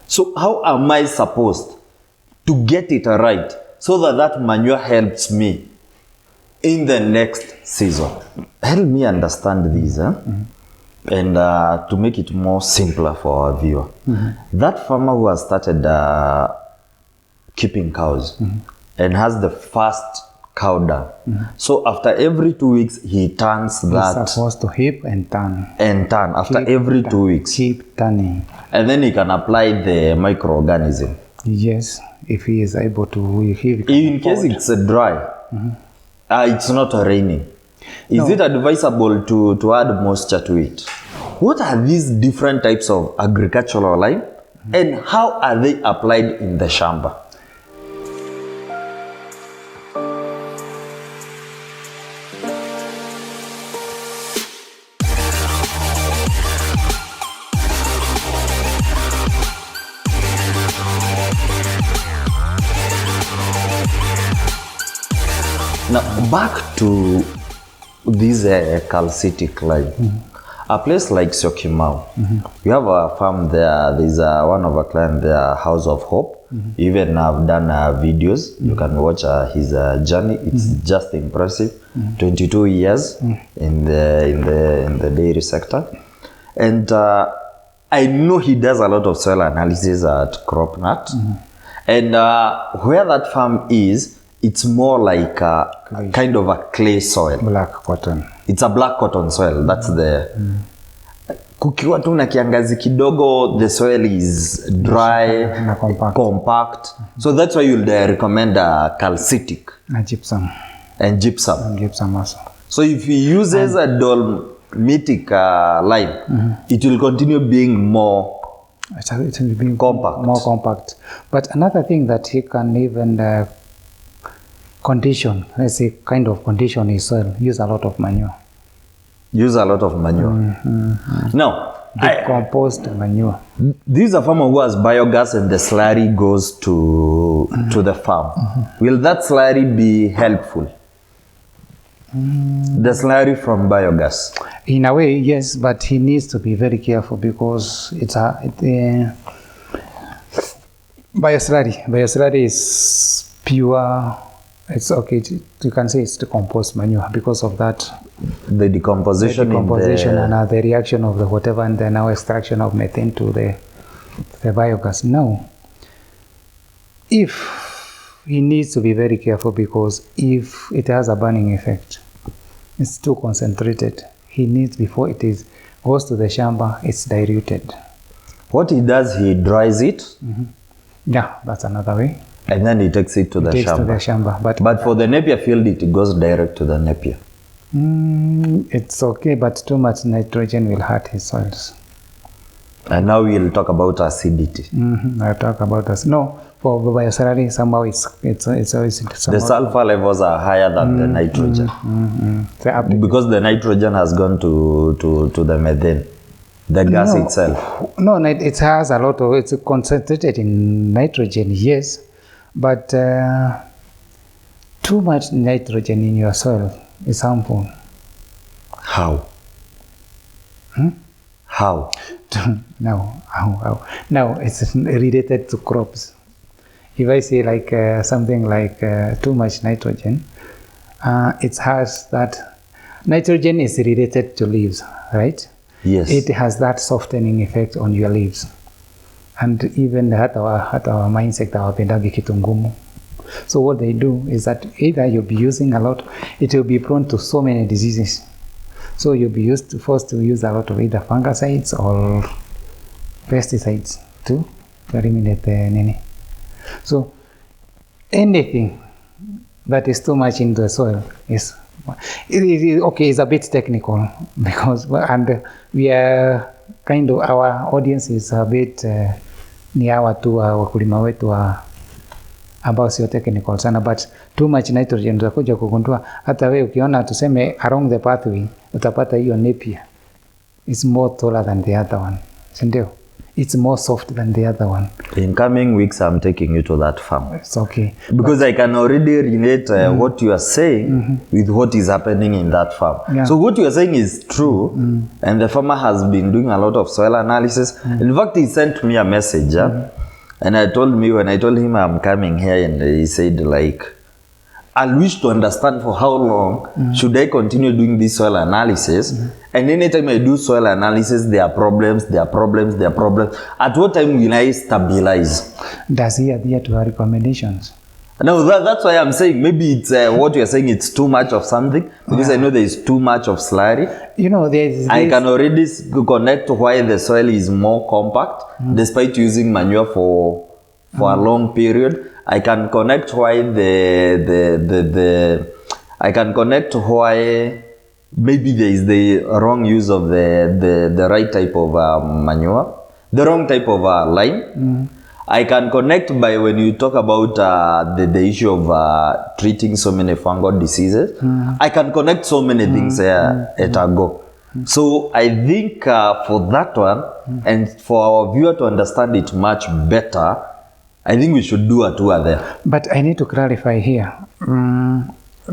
So how am I supposed to get it right so that that manure helps me in the next season? Help me understand this, and to make it more simpler for our viewer. That farmer who has started keeping cows and has the first cow dung. So after every 2 weeks, he turns that. He's supposed to heap and turn. And turn after every 2 weeks. Keep turning. And then he can apply the microorganism. Yes, if he is able to. In case it's dry, it's not raining. Is it advisable to add moisture to it? What are these different types of agricultural lime and how are they applied in the shamba? Now, back to this calcitic lime. A place like Syokimau, we have a farm there. There's one of our clients there, House of Hope. Even I've done videos. You can watch his journey. It's just impressive. 22 years in the dairy sector, and I know he does a lot of soil analysis at CropNut. And where that farm is, it's more like a kind of a clay soil. Black cotton. It's a black cotton soil. That's the kukiwa tu na kiangazi kidogo, the soil is dry, compact. So that's why you'll recommend calcitic. Gypsum. And gypsum. And gypsum also. So if he uses a dolomitic lime, it will continue being more it will be compact. More compact. But another thing that he can even condition, let's say kind of condition his soil, use a lot of manure. Use a lot of manure. Now, decomposed manure. This is a farmer who has biogas and the slurry goes to the farm. Will that slurry be helpful? The slurry from biogas? In a way, yes, but he needs to be very careful because it's bioslurry. Bioslurry is pure. It's okay. You can say it's decomposed manure because of that. The decomposition and the reaction of the whatever, and then now extraction of methane to the biogas. Now, if he needs to be very careful because if it has a burning effect, it's too concentrated. He needs, before it goes to the shamba, it's diluted. What he does, he dries it. Yeah, that's another way. And then he takes it to the shamba. But for the Napier field, it goes direct to the Napier. It's okay, but too much nitrogen will hurt his soils. And now we'll talk about acidity. I'll talk about this. No, for bioslurry, somehow it's the sulfur levels are higher than the nitrogen. Because the nitrogen has gone to the methane, the gas itself. No, it has a lot of, it's concentrated in nitrogen, yes, but too much nitrogen in your soil is harmful. How? How? Now it's related to crops. If I say like something like too much nitrogen, it has that nitrogen is related to leaves, right? Yes. It has that softening effect on your leaves, and even hata our insect hawapendagi kitu ngumu. So what they do is that either you'll be using a lot, it will be prone to so many diseases. So you'll be forced to use a lot of either fungicides or pesticides to eliminate the nene. So anything that is too much in the soil is okay. It's a bit technical because we are kind of, our audience is a bit ni hawa tu wakulima wetu ambao sio technical sana, but too much nitrogen utakuja kugundua hata wewe ukiona tuseme along the pathway utapata hiyo Napier is more taller than the other one, sindio? It's more soft than the other one. In coming weeks, I'm taking you to that farm. It's okay. Because I can already relate what you are saying with what is happening in that farm. Yeah. So what you are saying is true, and the farmer has been doing a lot of soil analysis. In fact, he sent me a message And when I told him I'm coming here, and he said like, I wish to understand for how long should I continue doing this soil analysis. And anytime I do soil analysis, there are problems. At what time will I stabilize? Does he adhere to our recommendations? No, that's why I'm saying maybe it's what you're saying, it's too much of something, because I know there is too much of slurry. You know, I can already connect to why the soil is more compact, despite using manure for a long period. I can connect why I can connect why maybe there is the wrong use of the right type of manure, the wrong type of lime. I can connect by when you talk about the issue of treating so many fungal diseases. I can connect so many things at a go. So I think for that one, and for our viewer to understand it much better, I think we should do a tour there. But I need to clarify here.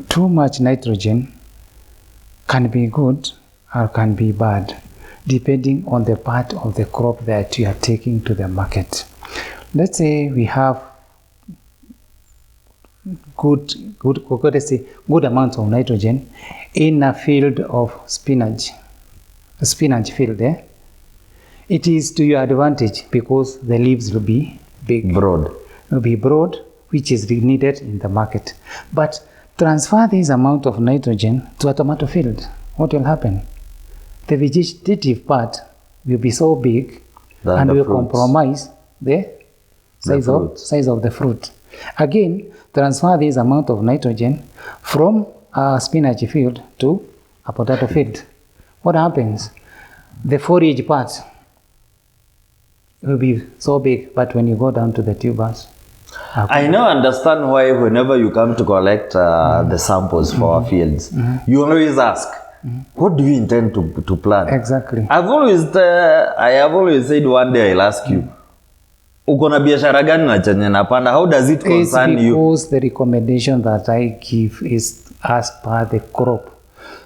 Too much nitrogen can be good or can be bad, depending on the part of the crop that you are taking to the market. Let's say we have good amounts of nitrogen in a field of spinach, a spinach field there. It is to your advantage because the leaves will be big. Will be broad, which is needed in the market. But transfer this amount of nitrogen to a tomato field. What will happen? The vegetative part will be so big and will compromise the size of the fruit. Again, transfer this amount of nitrogen from a spinach field to a potato field. What happens? The foliage part will be so big, but when you go down to the tubers, I now understand why whenever you come to collect the samples for our fields, you always ask, what do you intend to plant? Exactly. I have always said one day I'll ask you, ukona biashara gani na chenye napanda? How does it concern you? Because the recommendation that I give is as per the crop.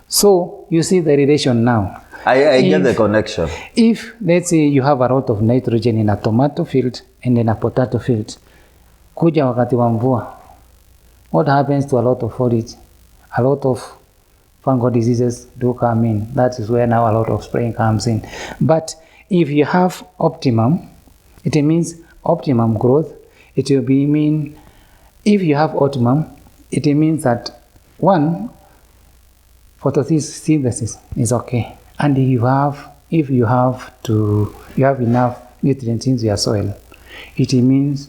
So you see the relation now. I get the connection. If, let's say, you have a lot of nitrogen in a tomato field and in a potato field, kuja wakati wa mvua, what happens to a lot of foliage? A lot of fungal diseases do come in. That is where now a lot of spraying comes in. But if you have optimum, it means optimum growth. It will be mean, if you have optimum, it means that one, photosynthesis is okay. And if you have enough nutrients in your soil, it means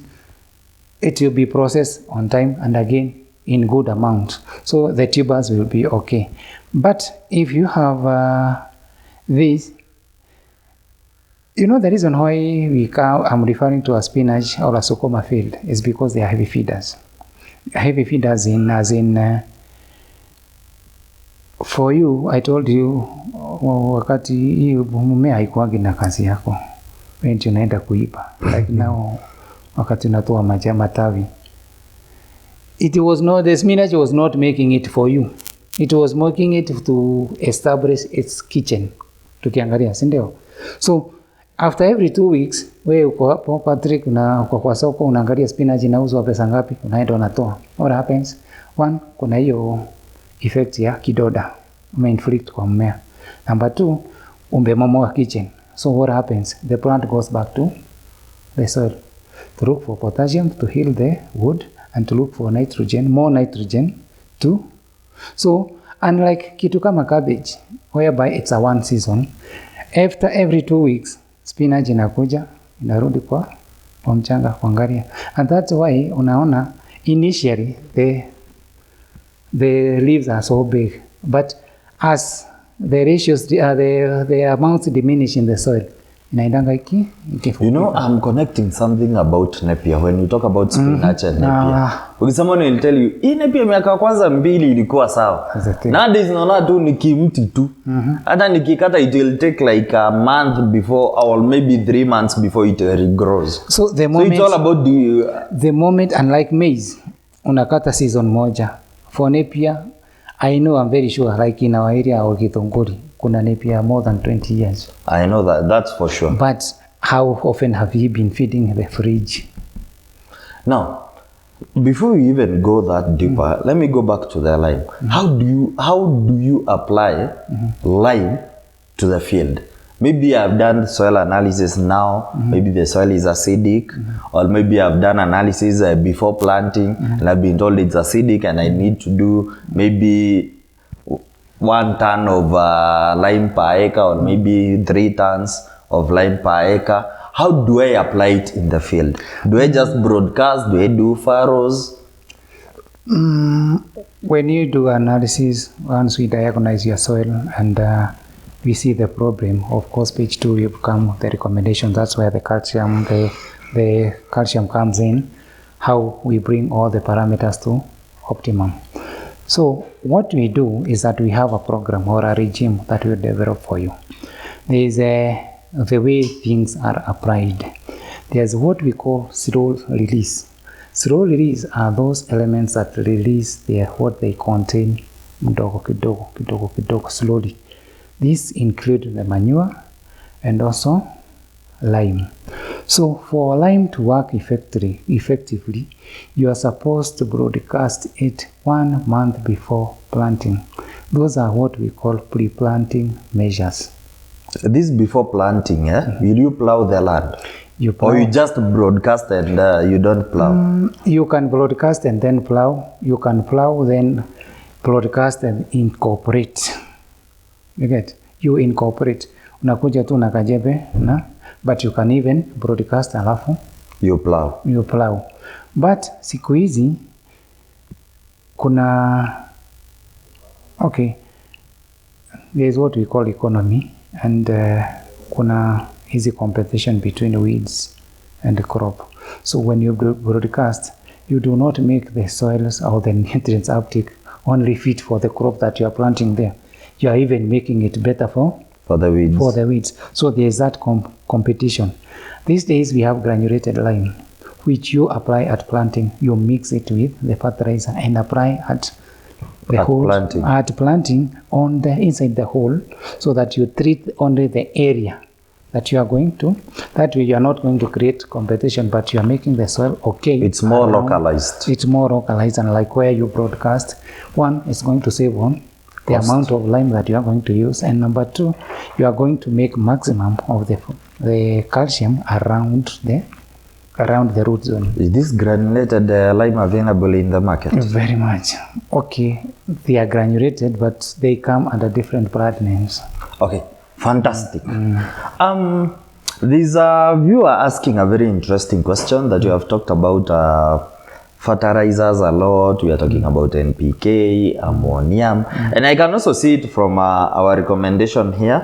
it will be processed on time and again in good amount. So the tubers will be okay. But if you have this, you know, the reason why I'm referring to a spinach or a sukuma field is because they are heavy feeders. Heavy feeders for you, I told you, wakati hii mmea haikuagi na kazi yako, wewe ndio unaenda kuiba. Like now, wakati unatoa matawi. The spinach was not making it for you. It was making it to establish its kitchen. Tukiangalia, si ndio? So, after every 2 weeks, wewe uko hapo Patrick kwa soko unaangalia spinach inauzwa pesa ngapi, unaenda unatoa. What happens? One, kuna hiyo effect ya kidoda umeinflict kwa mmea. Number 2, umemomoa kitchen. So what happens? The plant goes back to the soil to look for potassium to heal the wood and to look for nitrogen, more nitrogen too. So unlike kitu kama cabbage, whereby it's a one season, after every 2 weeks, spinach inakuja, inarudi kwa mchanga kuangalia. And that's why unaona initially the leaves are so big, but as the ratios, the amounts diminish in the soil, inaendanga You know, I'm connecting something about Napier when you talk about spinach and Napier. Because someone will tell you, hii Napier miaka kwanza 2 ilikuwa sawa. Nowadays naona tu ni kimti tu. Hata nikikata it will take like a month before or maybe 3 months before it regrows. So it's all about the moment, unlike maize, unakata season moja. For Napier, I know, I'm very sure, like in our area or Githongori, kuna Napier more than 20 years. I know that, that's for sure. But how often have you been feeding the fridge? Now, before we even go that deeper, let me go back to the lime. How do you apply lime to the field? Maybe I've done soil analysis now, maybe the soil is acidic, or maybe I've done analysis before planting, and I've been told it's acidic and I need to do maybe 1 ton of lime per acre, or maybe 3 tons of lime per acre. How do I apply it in the field? Do I just broadcast? Do I do furrows? When you do analysis, once we diagnose your soil and we see the problem, of course, page 2 will come the recommendation. That's where the calcium comes in, how we bring all the parameters to optimum. So what we do is that we have a program or a regime that we develop for you. There is the way things are applied. There's what we call slow release. Slow release are those elements that release what they contain kidogo, slowly. These include the manure and also lime. So for lime to work effectively, you are supposed to broadcast it 1 month before planting. Those are what we call pre-planting measures. This before planting, will you plow the land? You plow. Or you just broadcast and you don't plow? You can broadcast and then plow. You can plow, then broadcast and incorporate. You get? You incorporate. Unakuja tu na kajebe, but you can even broadcast alafu you plow. You plow. But siku hizi kuna there's what we call economy, and kuna easy competition between weeds and the crop. So when you broadcast, you do not make the soils or the nutrients uptake only fit for the crop that you are planting there. You are even making it better for the weeds. For the weeds. So there is that competition. These days we have granulated lime, which you apply at planting. You mix it with the fertilizer and apply at the hole. At planting on the inside the hole, so that you treat only the area that you are going to. That way you are not going to create competition, but you are making the soil okay. It's more localized. It's more localized, and like where you broadcast, one is going to save on the amount of lime that you are going to use, and number 2, you are going to make maximum of the calcium around the root zone. Is this granulated lime available in the market? Very much. Okay, they are granulated, but they come under different brand names. Okay, fantastic. There's a viewer asking a very interesting question that you have talked about fertilizers a lot. We are talking about NPK, ammonium, and I can also see it from our recommendation here.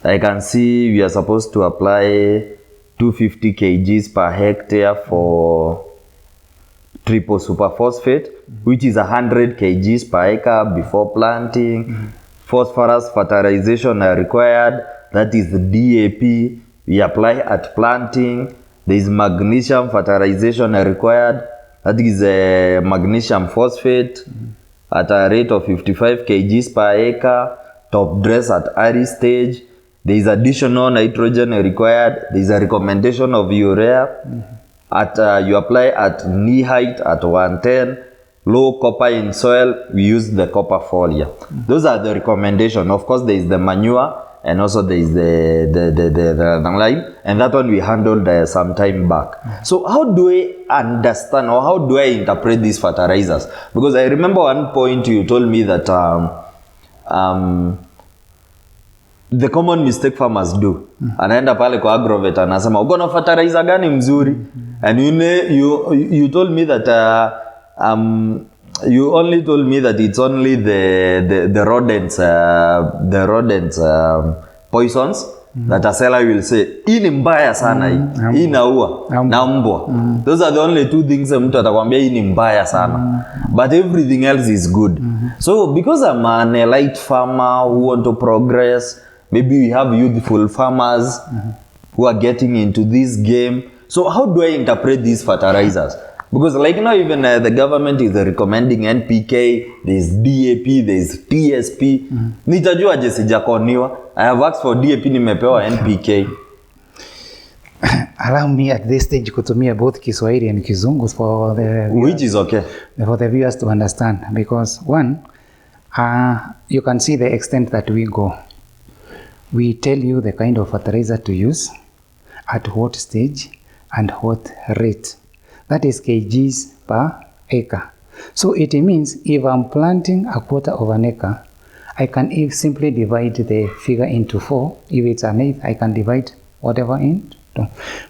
I can see we are supposed to apply 250 kgs per hectare for triple superphosphate, which is 100 kgs per acre before planting. Phosphorus fertilization are required, that is the DAP, we apply at planting. There is magnesium fertilization required, that is magnesium phosphate at a rate of 55 kgs per acre, top dress at early stage. There is additional nitrogen required. There is a recommendation of urea. You apply at knee height at 110. Low copper in soil, we use the copper folia. Those are the recommendations. Of course, there is the manure, and also there is the lime, and that one we handled some time back. So how do I understand, or how do I interpret these fertilizers? Because I remember one point you told me that the common mistake farmers do. Anaenda pale kwa agrovet anasema uko na fertilizer gani mzuri? And you told me that you only told me that it's only the rodents poisons that a seller will say hii ni mbaya sana hii inaua na mbwa. Those are the only 2 things mtu atakwambia hii ni mbaya sana, but everything else is good. So because I'm an elite farmer who want to progress, maybe we have youthful farmers who are getting into this game. So how do I interpret these fertilizers? Because like now even the government is recommending NPK, there's DAP, there's TSP. Nitajua je sijakoniwa. I have asked for DAP, nimepewa NPK. allow me at this stage kutumia both Kiswahili and Kizungu for the viewers, which is okay. For the viewers to understand, because one, you can see the extent that we go. We tell you the kind of fertilizer to use, at what stage, and what rate. That is kgs per acre. So it means if I'm planting a quarter of an acre, I can simply divide the figure into 4. If it's an eighth, I can divide whatever into.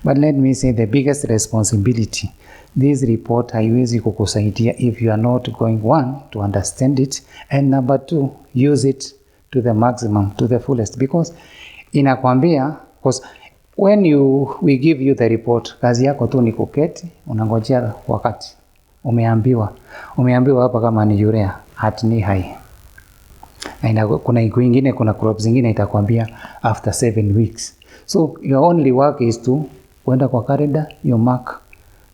But let me say the biggest responsibility, this report haiwezi kukusaidia if you are not going, one, to understand it, and number two, use it to the maximum, to the fullest, because inakwambia, because when we give you the report, kazi yako tu ni kuketi, unangojea wakati. Umeambiwa hapa kama ni urea at knee high. Na kuna kwingine, kuna crops zingine itakwambia after 7 weeks. So your only work is to kwenda kwa calendar, you mark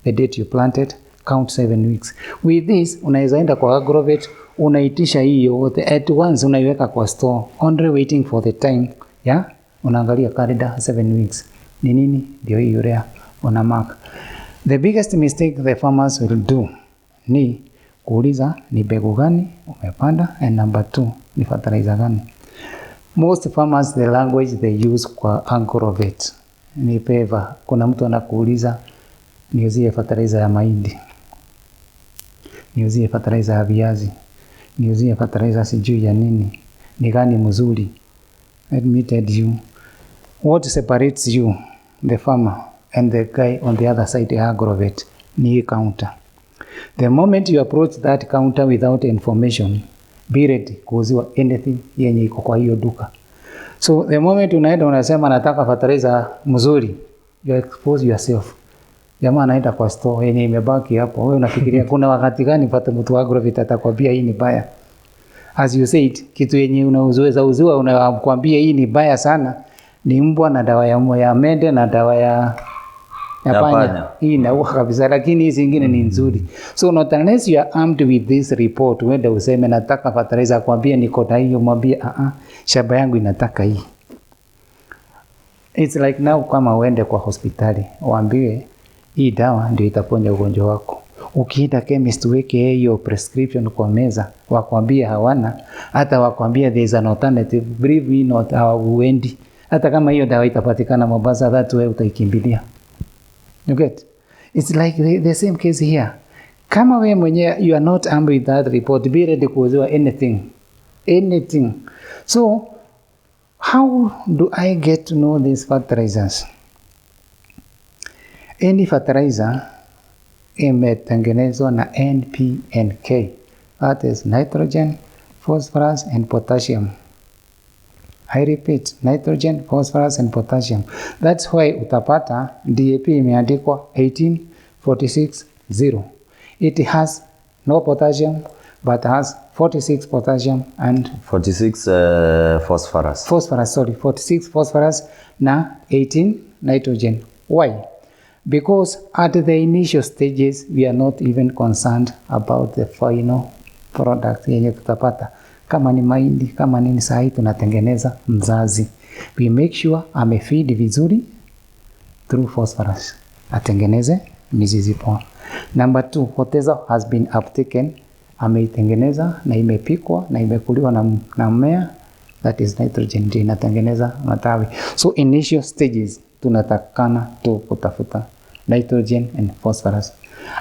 the date you planted, count 7 weeks. With this, unaweza enda kwa agrovet, unaitisha hiyo yote at once, unaiweka kwa store, only waiting for the time, yeah? Unaangalia calendar 7 weeks. Ni nini? Ndio hii urea, una mark. The biggest mistake the farmers will do ni kuuliza ni mbegu gani umepanda, and number 2 ni fertilizer gani. Most farmers, the language they use kwa agrovet ni peva. Kuna mtu anakuuliza niuzie fertilizer ya mahindi, niuzie fertilizer ya viazi, niuzie fertilizer sijui ya nini, ni gani mzuri. Let me tell you what separates you, the farmer, and the guy on the other side, the agrovet, ni counter. The moment you approach that counter without information, be ready kuuziwa anything yenye iko kwa hiyo duka. So the moment unaenda unasema nataka fertilizer mzuri, you expose yourself. Jamaa anaenda kwa store yenye imebaki hapo, wewe unafikiria kuna wakati gani pata mtu wa agrovet atakwambia hii ni baya. As you said, kitu yenye unauzwa unakwambia hii ni baya sana, ni mbwa na dawa ya mende na dawa ya panya. Hii inaua kabisa, lakini hizi zingine ni nzuri. So not unless you are armed with this report, uende useme nataka fertilizer, kwambia niko na hiyo, mwambie shamba yangu inataka hii. It's like now kama uende kwa hospitali, waambiwe hii dawa ndio itaponya ugonjwa wako. Ukienda chemist weke hiyo prescription kwa meza, wakwambia hawana, hata wakwambia there is an alternative, believe me not, hauendi. Hata kama hiyo dawa itapatikana Mombasa, that way utaikimbilia. You get? It's like the same case here. Kama wewe mwenyewe you are not armed with that report, be ready kuuziwa anything. So how do I get to know these fertilizers? Any fertilizer imetengenezwa na N, P, and K. That is nitrogen, phosphorus, and potassium. I repeat, nitrogen, phosphorus, and potassium. That's why utapata DAP imeandikwa 18-46-0. It has no potassium, but has 46 potassium and 46 phosphorus. 46 phosphorus na 18 nitrogen. Why? Because at the initial stages, we are not even concerned about the final product yenye tutapata. Kama ni mahindi, kama nini, sahi tunatengeneza mzazi. We make sure amefeed vizuri through phosphorus, atengeneze mizizi poa. Number 2, whatever has been uptaken, ameitengeneza na imepikwa na imekuliwa na mmea, that is nitrogen, ndio inatengeneza matawi. So initial stages tunatakana tu kutafuta nitrogen and phosphorus.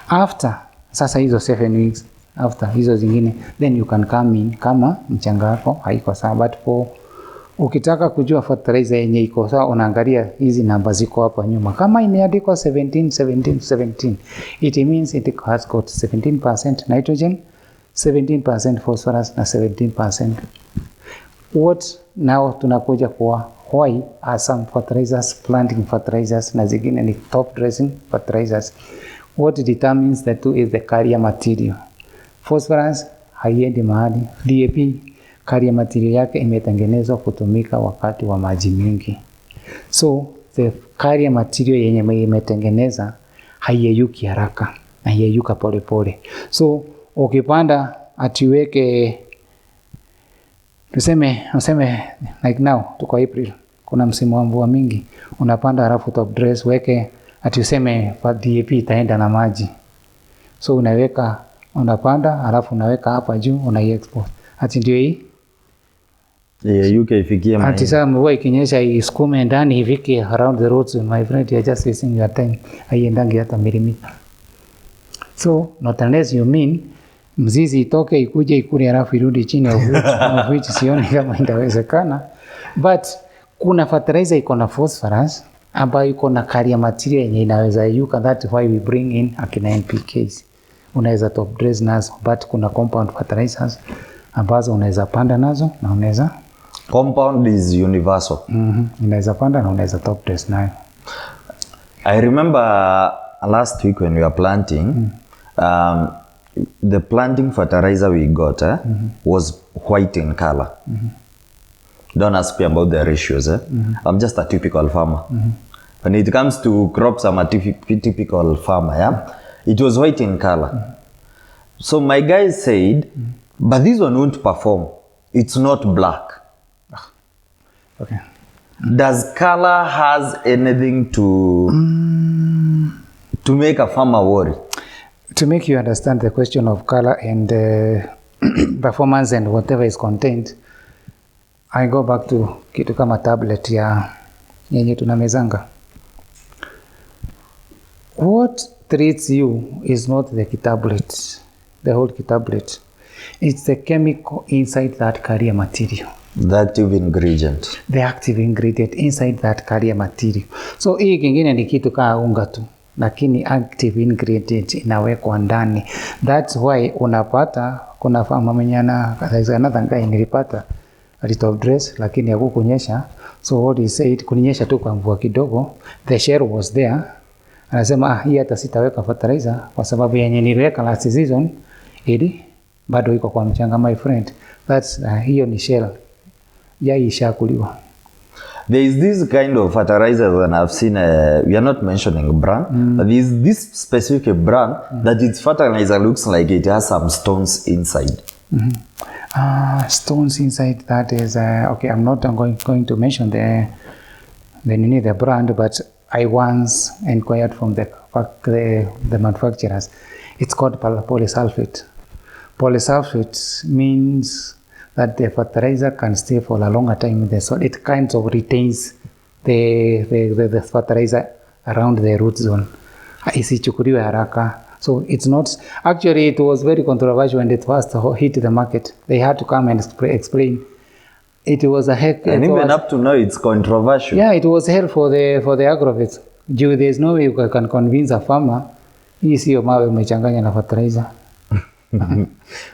After sasa hizo 7 weeks, after hizo zingine, then you can come in kama mchanga wako haiko sawa. But for ukitaka kujua fertilizer yenye iko sawa, unaangalia hizi namba ziko hapa nyuma. Kama imeandikwa 17, it means it has got 17% nitrogen, 17% phosphorus na 17%. What now tunakuja kwa why are some fertilizers planting fertilizers na zingine ni top dressing fertilizers? What determines the two is the carrier material. Phosphorus haiendi mahali. DAP carrier material yake imetengenezwa kutumika wakati wa maji mingi. So the carrier material yenye imetengeneza haiyeyuki haraka, haiyeyuka pole pole. So ukipanda atiweke, tuseme like now tuko April, kuna msimu wa mvua mingi, unapanda halafu top dress weke ati useme DAP itaenda na maji. So unaweka, unapanda, alafu unaweka hapa juu, unai-export. Ati ndio hii? UK ifikie mahindi. Ati sasa mvua ikinyesha isukume ndani ifike around the roots, my friend, you're just wasting your time. Haiendangi hata milimita. So, not unless you mean, mzizi itoke, ikuje, ikule, alafu irudi chini, of which sioni kama itawezekana. But, kuna fertilizer iko na phosphorus, ambayo iko na carrier material yenye inaweza yuka, that's why we bring in akina NPKs. Unaweza top dress nazo, but kuna compound fertilizers, ambazo unaweza panda nazo, na unaweza... Compound is universal. Unaweza panda na unaweza top dress nayo. I remember last week when we were planting, the planting fertilizer we got was white in color. Don't ask me about the ratios. I'm just a typical farmer. When it comes to crops, I'm a typical farmer. Yeah, it was white in color. So my guys said, but this one won't perform. It's not black. Okay. Does color has anything to make a farmer worry? To make you understand the question of color and performance and whatever is contained, I go back to kitu kama tablet ya yenye tunamezanga. What treats you is not the tablet, the whole tablet. It's the chemical inside that carrier material. The active ingredient. The active ingredient inside that carrier material. So hii kingine ni kitu kaa unga tu, lakini active ingredient inawekwa ndani. That's why unapata kuna farmer mwenye another guy nilipata top dress lakini hakukunyesha. So what he said, kunyesha tu kwa mvua kidogo, the shell was there. Anasema hii hata sitaweka fertilizer kwa sababu yenye niliweka last season ili bado iko kwa mchanga, my friend. That's hiyo ni shell. Ishakuliwa. There is this kind of fertilizer that I've seen, we are not mentioning brand, but there is this specific brand that its fertilizer looks like it has some stones inside. Stones inside, that is, okay, I'm not going to mention the brand, but I once inquired from the manufacturers. It's called polysulfate. Polysulfate means that the fertilizer can stay for a longer time in the soil. It kind of retains the fertilizer around the root zone. Isichukuliwe haraka. So it's not, actually it was very controversial when it first hit the market. They had to come and explain. It was a heck. And even up to now it's controversial. Yeah, it was hell for the agrovet. There's no way you can convince a farmer, hii sio mawe umechanganya na fertilizer.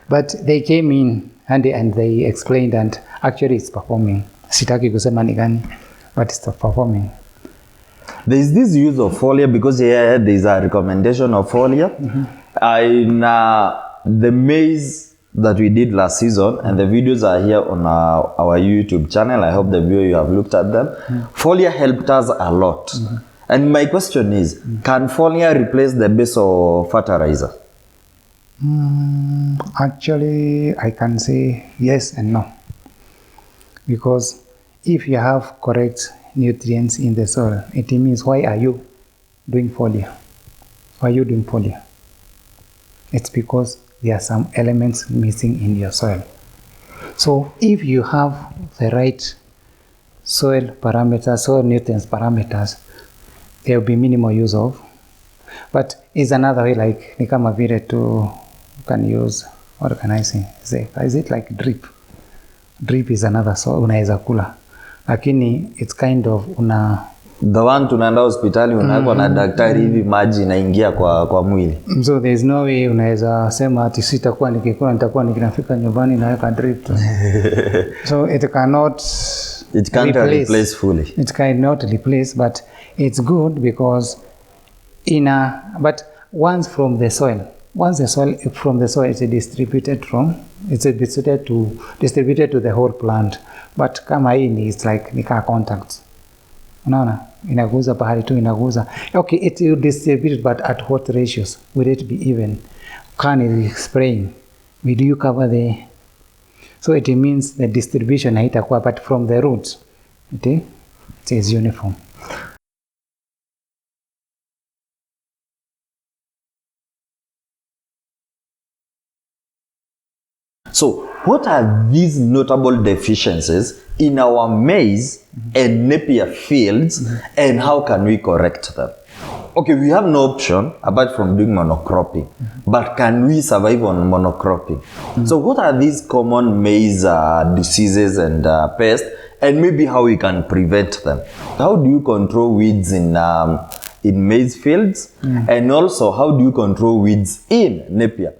But they came in and they explained, and actually it's performing. Sitaki kusema ni gani, but it's performing. There is this use of Folia because here there is a recommendation of Folia. In the maize that we did last season, and the videos are here on our YouTube channel. I hope the video you have looked at them. Folia helped us a lot. And my question is, can Folia replace the base of fertilizer? Actually, I can say yes and no. Because if you have correct nutrients in the soil, it means why are you doing Folia? Why are you doing Folia? It's because there are some elements missing in your soil. So if you have the right soil parameters, soil nutrients parameters, there will be minimal use of. But it's another way, like ni kama vile tu can use, what can I say? Is it like drip? Drip is another, so unaweza kula. Lakini it's kind of the one tunaenda hospitali unawekwa na daktari hivi maji inaingia kwa mwili. So there's no way unaweza sema ati sitakuwa nikikula nitakuwa nikifika nyumbani naweka drip. So it can't replace fully. It cannot replace, but it's good because but once from the soil, from the soil, it's distributed to the whole plant. But kama hii it's like nika contact. Unaona? Inaguza pahali tu inaguza. Okay, it will distribute, but at what ratios? Will it be even? Can it spraying? Will you cover so it means the distribution haitakuwa, but from the roots, it is uniform. So what are these notable deficiencies in our maize and Napier fields, and how can we correct them? Okay, we have no option apart from doing monocropping, but can we survive on monocropping? So what are these common maize diseases and pests, and maybe how we can prevent them? How do you control weeds in maize fields, and also how do you control weeds in Napier?